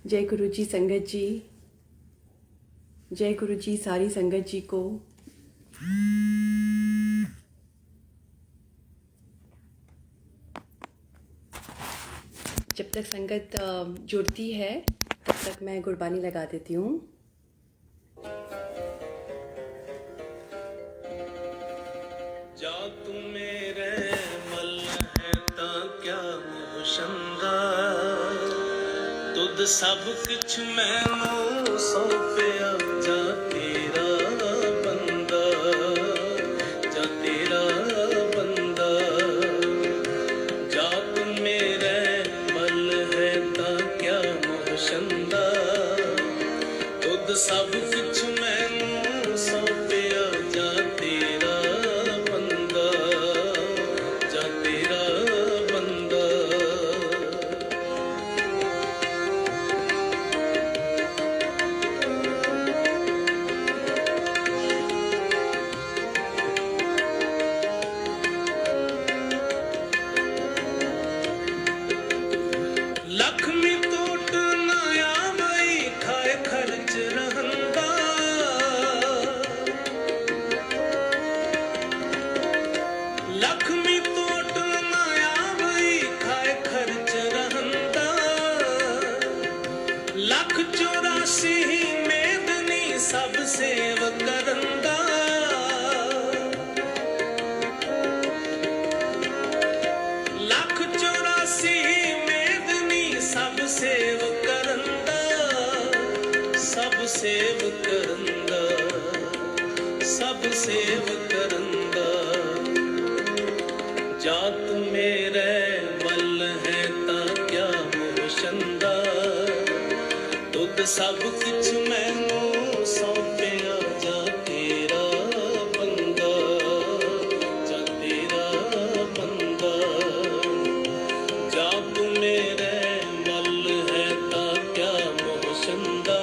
जय गुरु जी संगत जी, जय गुरु जी सारी संगत जी को। जब तक संगत जुड़ती है तब तक मैं गुरबानी लगा देती हूँ। जा तू मेरे मल है तां क्या मोशंदा तुद सब कुछ मैनू सौंपिया जा तेरा बंदा जा तेरा बंदा जा तू मेरे मल है तां क्या मोशंदा तुद सब कुछ मैनू सौंपिया जा तेरा बंदा जा तेरा बंदा लक्ष्मी टूट ना आवई खाए खर्च रहंदा लक्ष्मी टूट ना आवई खाए खर्च रहंदा लख 84 मेदनी सब सेव करंदा लख 84 मेदनी सब सेव करंदा सब सेव करंदा सब सेव करंदा जात मेरे मल है तां क्या मोशंदा तुद सब कुछ मैनू सौंपिया जा तेरा बंदा जा तेरा बंदा जा तू मेरे मल है तां क्या मोशंदा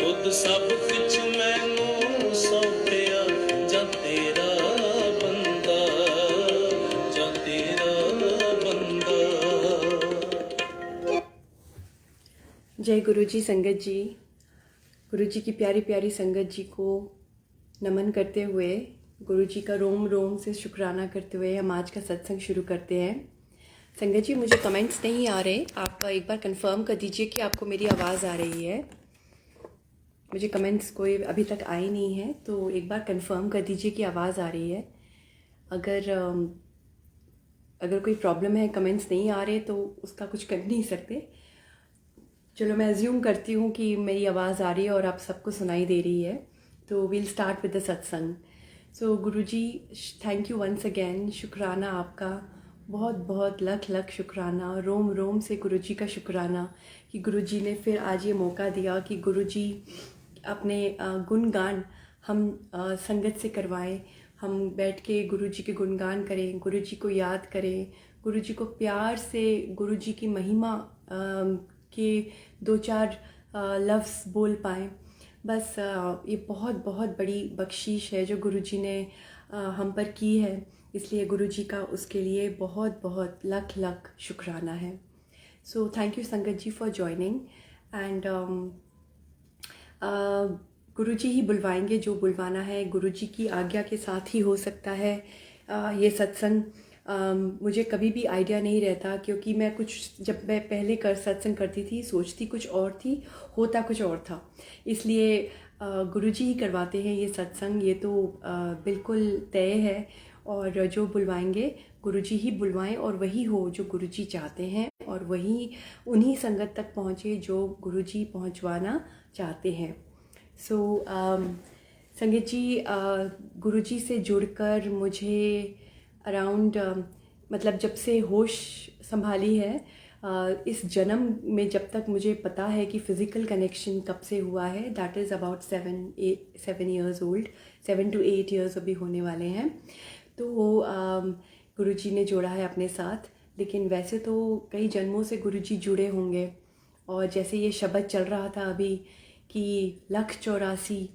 तुद सब कुछ मैनू सौंपिया जा तेरा बंदा जा तेरा बंदा जय गुरु जी संगत जी, गुरु जी की प्यारी प्यारी संगत जी को नमन करते हुए, गुरु जी का रोम रोम से शुक्राना करते हुए हम आज का सत्संग शुरू करते हैं। संगत जी, मुझे कमेंट्स नहीं आ रहे, आप एक बार कंफर्म कर दीजिए कि आपको मेरी आवाज़ आ रही है। मुझे कमेंट्स कोई अभी तक आए नहीं है, तो एक बार कंफर्म कर दीजिए कि आवाज़ आ रही है। अगर कोई प्रॉब्लम है, कमेंट्स नहीं आ रहे, तो उसका कुछ कर नहीं सकते। चलो, मैं अज्यूम करती हूँ कि मेरी आवाज़ आ रही है और आप सबको सुनाई दे रही है, तो वील स्टार्ट विद द सत्संग। सो गुरुजी, थैंक यू वंस अगेन, शुक्राना आपका, बहुत बहुत लख लख शुक्राना, रोम रोम से गुरुजी का शुक्राना कि गुरुजी ने फिर आज ये मौका दिया कि गुरुजी अपने गुणगान हम संगत से करवाएं, हम बैठ के गुरुजी के गुणगान करें, गुरुजी को याद करें, गुरुजी को प्यार से गुरुजी की महिमा के दो चार लफ्ज़ बोल पाएँ। बस ये बहुत बहुत बड़ी बख्शीश है जो गुरुजी ने हम पर की है, इसलिए गुरुजी का उसके लिए बहुत बहुत लख लख शुक्राना है। सो थैंक यू संगत जी फॉर जॉइनिंग एंड गुरुजी ही बुलवाएंगे, जो बुलवाना है गुरुजी की आज्ञा के साथ ही हो सकता है। ये सत्संग मुझे कभी भी आइडिया नहीं रहता, क्योंकि जब मैं पहले सत्संग करती थी, सोचती कुछ और थी, होता कुछ और था। इसलिए गुरुजी ही करवाते हैं ये सत्संग, ये तो बिल्कुल तय है। और जो बुलवाएंगे गुरुजी ही बुलवाएं, और वही हो जो गुरुजी चाहते हैं, और वही उन्हीं संगत तक पहुँचे जो गुरुजी पहुँचवाना चाहते हैं। सो संगत जी, गुरुजी से जुड़कर मुझे अराउंड मतलब जब से होश संभाली है, इस जन्म में जब तक मुझे पता है कि फ़िज़िकल कनेक्शन कब से हुआ है, that is about 7 years old, 7 to 8 years अभी होने वाले हैं। तो गुरुजी ने जोड़ा है अपने साथ, लेकिन वैसे तो कई जन्मों से गुरुजी जुड़े होंगे। और जैसे ये शब्द चल रहा था अभी कि लख 84,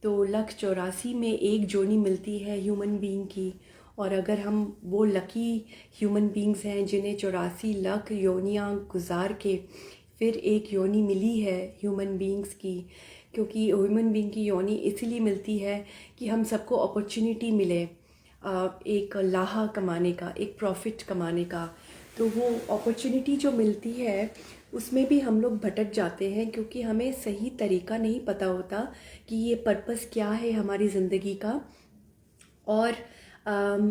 तो लख 84 में एक जोनी मिलती है ह्यूमन बीइंग की, और अगर हम वो लकी ह्यूमन बींग्स हैं जिन्हें 84 लाख योनियाँ गुजार के फिर एक योनि मिली है ह्यूमन बीइंग्स की, क्योंकि ह्यूमन बीइंग की योनि इसीलिए मिलती है कि हम सबको अपॉर्चुनिटी मिले एक लाहा कमाने का, एक प्रॉफिट कमाने का। तो वो अपॉर्चुनिटी जो मिलती है उसमें भी हम लोग भटक जाते हैं, क्योंकि हमें सही तरीका नहीं पता होता कि ये पर्पस क्या है हमारी ज़िंदगी का, और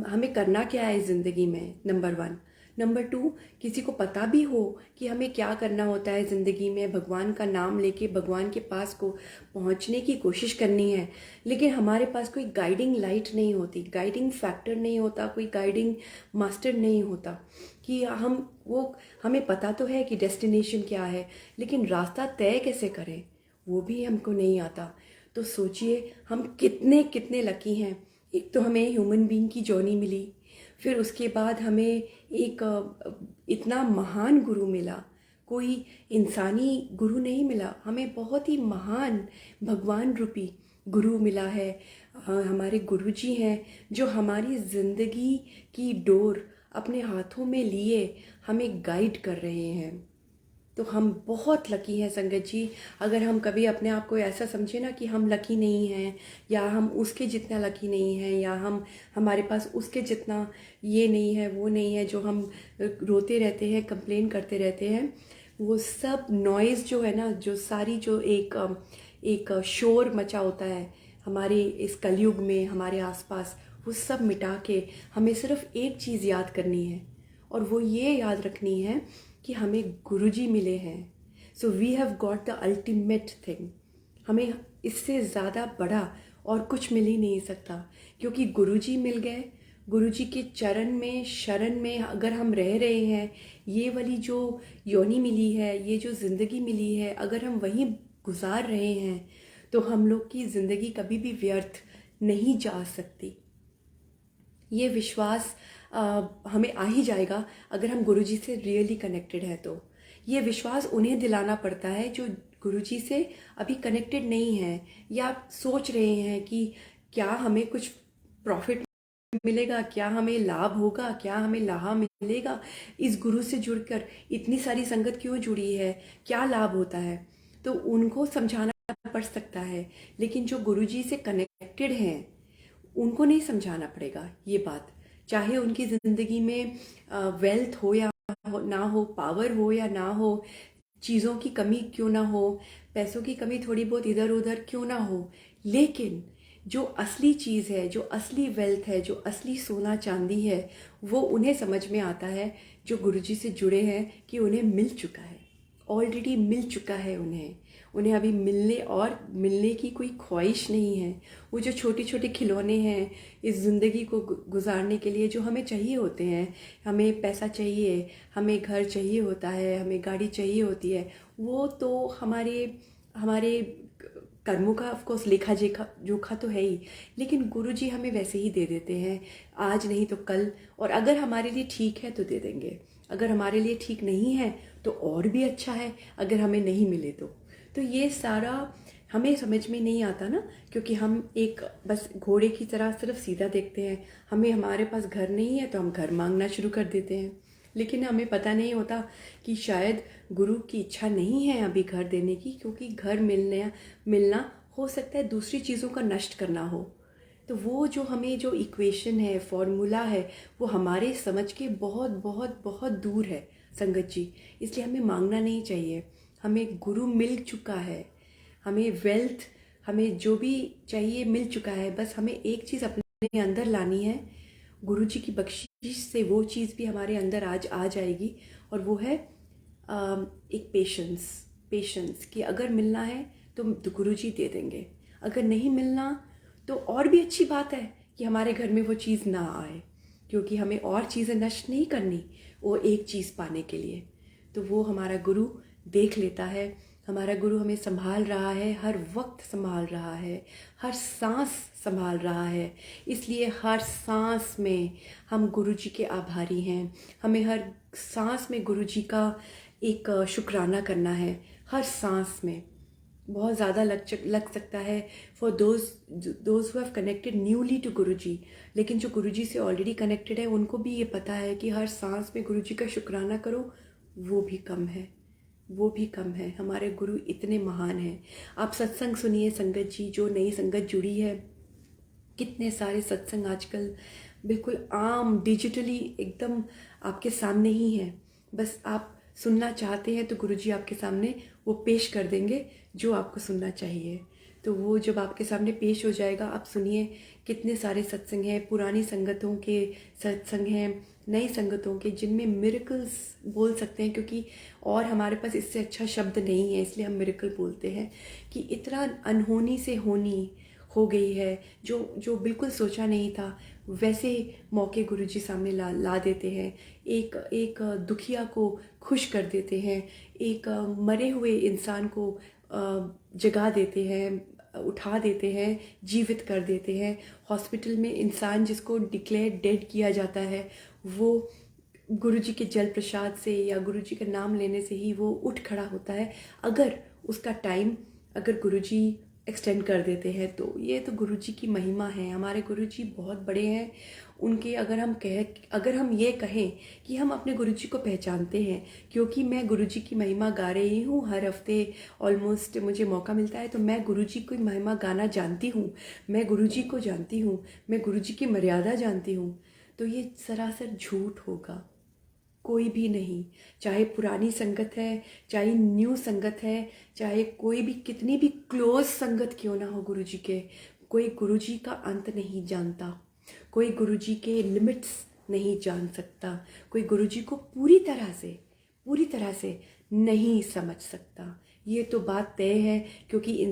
हमें करना क्या है ज़िंदगी में, नंबर 1। नंबर 2, किसी को पता भी हो कि हमें क्या करना होता है ज़िंदगी में, भगवान का नाम लेके भगवान के पास को पहुंचने की कोशिश करनी है, लेकिन हमारे पास कोई गाइडिंग लाइट नहीं होती, गाइडिंग फैक्टर नहीं होता, कोई गाइडिंग मास्टर नहीं होता कि हमें पता तो है कि डेस्टिनेशन क्या है, लेकिन रास्ता तय कैसे करें वो भी हमको नहीं आता। तो सोचिए हम कितने कितने लकी हैं। एक तो हमें ह्यूमन बीइंग की जर्नी मिली, फिर उसके बाद हमें एक इतना महान गुरु मिला। कोई इंसानी गुरु नहीं मिला, हमें बहुत ही महान भगवान रूपी गुरु मिला है। हमारे गुरु जी हैं जो हमारी ज़िंदगी की डोर अपने हाथों में लिए हमें गाइड कर रहे हैं। तो हम बहुत लकी हैं संगत जी। अगर हम कभी अपने आप को ऐसा समझे ना कि हम लकी नहीं हैं, या हम उसके जितना लकी नहीं हैं, या हमारे पास उसके जितना ये नहीं है वो नहीं है, जो हम रोते रहते हैं, कंप्लेन करते रहते हैं, वो सब नॉइज़ जो है ना, जो सारी जो एक शोर मचा होता है हमारे इस कलयुग में हमारे आसपास, वो सब मिटा के हमें सिर्फ एक चीज़ याद करनी है, और वो ये याद रखनी है कि हमें गुरुजी मिले हैं। So we have got the ultimate thing. हमें इससे ज़्यादा बड़ा और कुछ मिल ही नहीं सकता, क्योंकि गुरुजी मिल गए। गुरुजी के चरण में, शरण में अगर हम रह रहे हैं, ये वाली जो योनि मिली है, ये जो ज़िंदगी मिली है, अगर हम वहीं गुजार रहे हैं तो हम लोग की ज़िंदगी कभी भी व्यर्थ नहीं जा सकती। ये विश्वास हमें आ ही जाएगा अगर हम गुरुजी से रियली कनेक्टेड हैं। तो ये विश्वास उन्हें दिलाना पड़ता है जो गुरुजी से अभी कनेक्टेड नहीं हैं, या सोच रहे हैं कि क्या हमें कुछ प्रॉफिट मिलेगा, क्या हमें लाभ होगा, क्या हमें लाहा मिलेगा इस गुरु से जुड़कर, इतनी सारी संगत क्यों जुड़ी है, क्या लाभ होता है। तो उनको समझाना पड़ सकता है, लेकिन जो गुरुजी से कनेक्टेड हैं उनको नहीं समझाना पड़ेगा ये बात। चाहे उनकी ज़िंदगी में वेल्थ हो या ना हो, पावर हो या ना हो, चीज़ों की कमी क्यों ना हो, पैसों की कमी थोड़ी बहुत इधर उधर क्यों ना हो, लेकिन जो असली चीज़ है, जो असली वेल्थ है, जो असली सोना चांदी है, वो उन्हें समझ में आता है जो गुरुजी से जुड़े हैं, कि उन्हें मिल चुका है, ऑलरेडी मिल चुका है उन्हें अभी मिलने की कोई ख्वाहिश नहीं है। वो जो छोटे छोटे खिलौने हैं इस ज़िंदगी को गुजारने के लिए जो हमें चाहिए होते हैं, हमें पैसा चाहिए, हमें घर चाहिए होता है, हमें गाड़ी चाहिए होती है, वो तो हमारे कर्मों का ऑफकोर्स लेखा जोखा तो है ही, लेकिन गुरुजी हमें वैसे ही दे देते हैं, आज नहीं तो कल। और अगर हमारे लिए ठीक है तो दे देंगे, अगर हमारे लिए ठीक नहीं है तो और भी अच्छा है, अगर हमें नहीं मिले तो ये सारा हमें समझ में नहीं आता ना, क्योंकि हम एक बस घोड़े की तरह सिर्फ सीधा देखते हैं। हमारे पास घर नहीं है तो हम घर मांगना शुरू कर देते हैं, लेकिन हमें पता नहीं होता कि शायद गुरु की इच्छा नहीं है अभी घर देने की, क्योंकि घर मिलना हो सकता है दूसरी चीज़ों का नष्ट करना हो। तो वो जो हमें जो इक्वेशन है, फॉर्मूला है, वो हमारे समझ के बहुत बहुत बहुत दूर है संगत जी। इसलिए हमें मांगना नहीं चाहिए, हमें गुरु मिल चुका है, हमें वेल्थ, हमें जो भी चाहिए मिल चुका है। बस हमें एक चीज़ अपने अंदर लानी है, गुरु जी की बख्शिश से वो चीज़ भी हमारे अंदर आज आ जाएगी, और वो है एक पेशेंस कि अगर मिलना है तो गुरु जी दे देंगे, अगर नहीं मिलना तो और भी अच्छी बात है कि हमारे घर में वो चीज़ ना आए, क्योंकि हमें और चीज़ें नष्ट नहीं करनी वो एक चीज़ पाने के लिए। तो वो हमारा गुरु देख लेता है, हमारा गुरु हमें संभाल रहा है, हर वक्त संभाल रहा है, हर सांस संभाल रहा है। इसलिए हर सांस में हम गुरु जी के आभारी हैं, हमें हर सांस में गुरु जी का एक शुक्राना करना है। हर सांस में बहुत ज़्यादा लग सकता है for those who have connected newly to Guruji, लेकिन जो गुरुजी से ऑलरेडी कनेक्टेड है उनको भी ये पता है कि हर सांस में गुरुजी का शुक्राना करो, वो भी कम है, वो भी कम है। हमारे गुरु इतने महान हैं। आप सत्संग सुनिए संगत जी, जो नई संगत जुड़ी है, कितने सारे सत्संग आजकल बिल्कुल आम डिजिटली एकदम आपके सामने ही हैं। बस आप सुनना चाहते हैं तो गुरुजी आपके सामने वो पेश कर देंगे जो आपको सुनना चाहिए। तो वो जब आपके सामने पेश हो जाएगा, आप सुनिए। कितने सारे सत्संग हैं, पुरानी संगतों के सत्संग हैं, नई संगतों के, जिनमें मिरेकल्स बोल सकते हैं, क्योंकि और हमारे पास इससे अच्छा शब्द नहीं है, इसलिए हम मिरेकल बोलते हैं कि इतना अनहोनी से होनी हो गई है, जो बिल्कुल सोचा नहीं था वैसे मौके गुरुजी सामने ला देते हैं। एक दुखिया को खुश कर देते हैं, एक मरे हुए इंसान को जगा देते हैं, उठा देते हैं, जीवित कर देते हैं। हॉस्पिटल में इंसान जिसको डिक्लेयर डेड किया जाता है, वो गुरुजी के जल प्रसाद से या गुरुजी का नाम लेने से ही वो उठ खड़ा होता है, अगर उसका टाइम अगर गुरुजी एक्सटेंड कर देते हैं तो। ये तो गुरुजी की महिमा है। हमारे गुरुजी बहुत बड़े हैं। उनके अगर हम ये कहें कि हम अपने गुरुजी को पहचानते हैं, क्योंकि मैं गुरुजी की महिमा गा रही हूँ हर हफ्ते, ऑलमोस्ट मुझे मौका मिलता है तो मैं गुरुजी की महिमा गाना जानती हूँ, मैं गुरुजी को जानती हूँ, मैं गुरुजी की मर्यादा जानती हूँ, तो ये सरासर झूठ होगा। कोई भी नहीं, चाहे पुरानी संगत है, चाहे न्यू संगत है, चाहे कोई भी कितनी भी क्लोज संगत क्यों ना हो गुरुजी के, कोई गुरुजी का अंत नहीं जानता, कोई गुरुजी के लिमिट्स नहीं जान सकता, कोई गुरुजी को पूरी तरह से नहीं समझ सकता। ये तो बात तय है, क्योंकि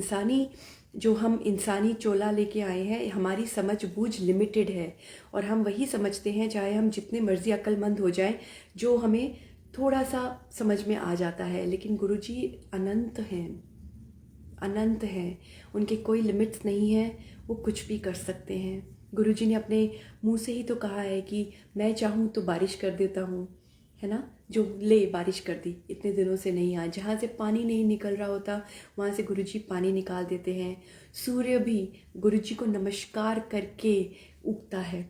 हम इंसानी चोला लेके आए हैं, हमारी समझ बूझ लिमिटेड है और हम वही समझते हैं, चाहे हम जितने मर्जी अक्लमंद हो जाएं, जो हमें थोड़ा सा समझ में आ जाता है। लेकिन गुरुजी अनंत हैं, उनके कोई लिमिट्स नहीं है, वो कुछ भी कर सकते हैं। गुरुजी ने अपने मुंह से ही तो कहा है कि मैं चाहूँ तो बारिश कर देता हूँ, है ना। जो ले बारिश कर दी, इतने दिनों से नहीं आया, जहाँ से पानी नहीं निकल रहा होता वहाँ से गुरुजी पानी निकाल देते हैं। सूर्य भी गुरुजी को नमस्कार करके उगता है।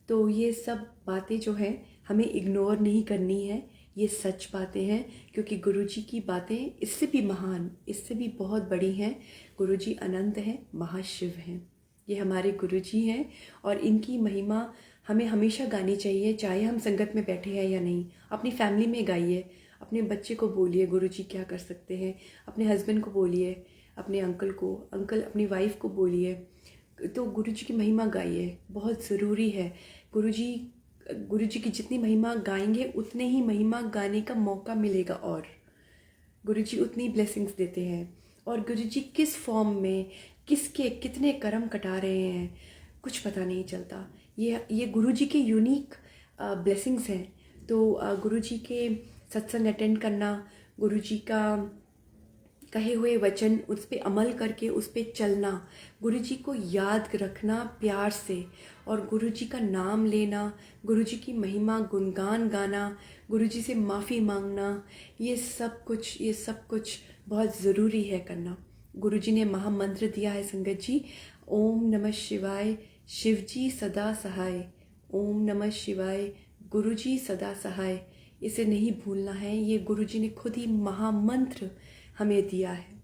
तो ये सब बातें जो हैं हमें इग्नोर नहीं करनी है, ये सच बातें हैं, क्योंकि गुरुजी की बातें इससे भी महान, इससे भी बहुत बड़ी हैं। गुरुजी अनंत हैं, महाशिव हैं। ये हमारे गुरुजी हैं और इनकी महिमा हमें हमेशा गानी चाहिए, चाहे हम संगत में बैठे हैं या नहीं। अपनी फैमिली में गाइए, अपने बच्चे को बोलिए गुरुजी क्या कर सकते हैं, अपने हस्बैंड को बोलिए, अपने अंकल अपनी वाइफ को बोलिए, तो गुरुजी की महिमा गाइए, बहुत ज़रूरी है। गुरुजी की जितनी महिमा गाएंगे उतने ही महिमा गाने का मौका मिलेगा, और गुरुजी उतनी ब्लेसिंग्स देते हैं। और गुरुजी किस फॉर्म में किसके कितने कर्म कटा रहे हैं कुछ पता नहीं चलता। ये गुरुजी के यूनिक ब्लेसिंग्स हैं। तो गुरुजी के सत्संग अटेंड करना, गुरुजी का कहे हुए वचन उस पर अमल करके उस पर चलना, गुरुजी को याद रखना प्यार से, और गुरुजी का नाम लेना, गुरुजी की महिमा गुणगान गाना, गुरुजी से माफ़ी मांगना, ये सब कुछ बहुत ज़रूरी है करना। गुरुजी ने महामंत्र दिया है संगत जी, ओम नमः शिवाय, शिवजी सदा सहाय। ओम नमः शिवाय, गुरुजी सदा सहाय। इसे नहीं भूलना है, ये गुरुजी ने खुद ही महामंत्र हमें दिया है।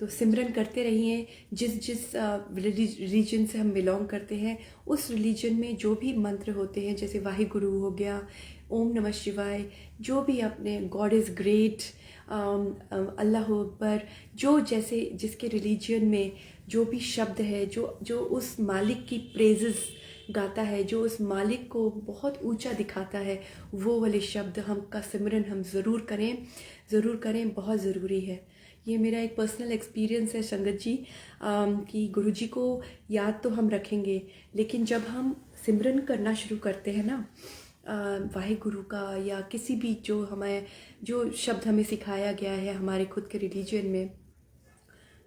तो सिमरन करते रहिए। जिस रिलीजन से हम बिलोंग करते हैं, उस रिलीजन में जो भी मंत्र होते हैं, जैसे वाहिगुरु हो गया, ओम नमः शिवाय, जो भी अपने गॉड इज़ ग्रेट, अल्लाह अकबर, जो जैसे जिसके रिलीजन में जो भी शब्द है, जो उस मालिक की प्रेजेस गाता है, जो उस मालिक को बहुत ऊंचा दिखाता है, वो वाले शब्द का सिमरन हम ज़रूर करें, बहुत ज़रूरी है। ये मेरा एक पर्सनल एक्सपीरियंस है संगत जी, कि गुरुजी को याद तो हम रखेंगे, लेकिन जब हम सिमरन करना शुरू करते हैं ना वाहिगुरु का, या किसी भी जो शब्द हमें सिखाया गया है हमारे खुद के रिलीजन में,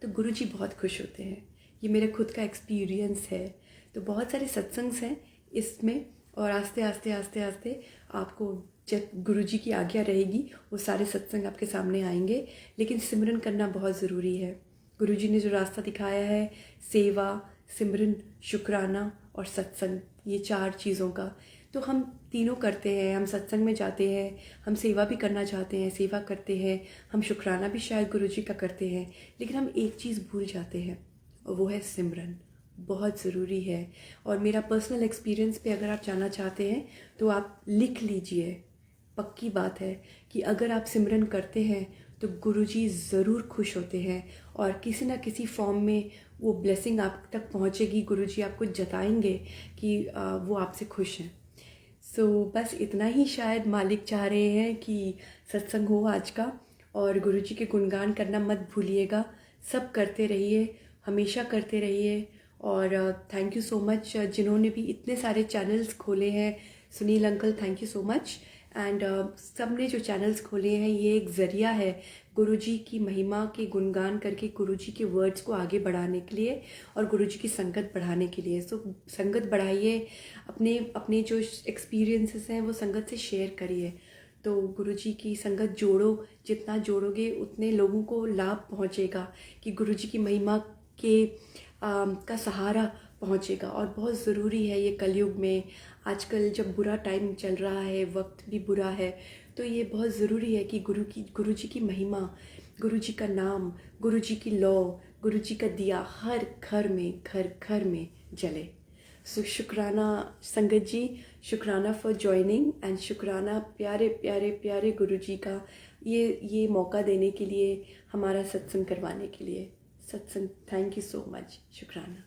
तो गुरुजी बहुत खुश होते हैं। ये मेरा खुद का एक्सपीरियंस है। तो बहुत सारे सत्संग्स हैं इसमें, और आस्ते आस्ते आपको जब गुरुजी की आज्ञा रहेगी वो सारे सत्संग आपके सामने आएंगे। लेकिन सिमरन करना बहुत ज़रूरी है। गुरुजी ने जो रास्ता दिखाया है, सेवा, सिमरन, शुक्राना और सत्संग, ये 4 चीज़ों का, तो हम तीनों करते हैं, हम सत्संग में जाते हैं, हम सेवा भी करना चाहते हैं, सेवा करते हैं, हम शुक्राना भी शायद गुरुजी का करते हैं, लेकिन हम एक चीज़ भूल जाते हैं और वो है सिमरन। बहुत ज़रूरी है। और मेरा पर्सनल एक्सपीरियंस पे अगर आप जानना चाहते हैं तो आप लिख लीजिए। पक्की बात है कि अगर आप सिमरन करते हैं तो गुरुजी ज़रूर खुश होते हैं और किसी ना किसी फॉर्म में वो ब्लेसिंग आप तक पहुंचेगी। गुरुजी आपको जताएंगे कि वो आपसे खुश हैं। बस इतना ही शायद मालिक चाह रहे हैं कि सत्संग हो आज का, और गुरुजी के गुणगान करना मत भूलिएगा। सब करते रहिए, हमेशा करते रहिए। और थैंक यू सो मच जिन्होंने भी इतने सारे चैनल्स खोले हैं। Sunil uncle, thank you so much. And सब ने जो चैनल्स खोले हैं, ये एक ज़रिया है गुरुजी की महिमा के गुणगान करके गुरुजी के वर्ड्स को आगे बढ़ाने के लिए और गुरुजी की संगत बढ़ाने के लिए। संगत बढ़ाइए, अपने अपने जो एक्सपीरियंसेस हैं वो संगत से शेयर करिए। तो गुरुजी की संगत जोड़ो, जितना जोड़ोगे उतने लोगों को लाभ पहुँचेगा कि गुरुजी की महिमा के का सहारा पहुँचेगा। और बहुत ज़रूरी है ये कलयुग में, आजकल जब बुरा टाइम चल रहा है, वक्त भी बुरा है, तो ये बहुत ज़रूरी है कि गुरुजी की महिमा, गुरुजी का नाम, गुरुजी की लौ, गुरुजी का दिया हर घर घर में जले। शुक्राना संगत जी, शुक्राना फॉर जॉइनिंग, एंड शुक्राना प्यारे प्यारे प्यारे गुरुजी का ये मौका देने के लिए, हमारा सत्संग करवाने के लिए। सत्संग, थैंक यू सो मच, शुक्राना।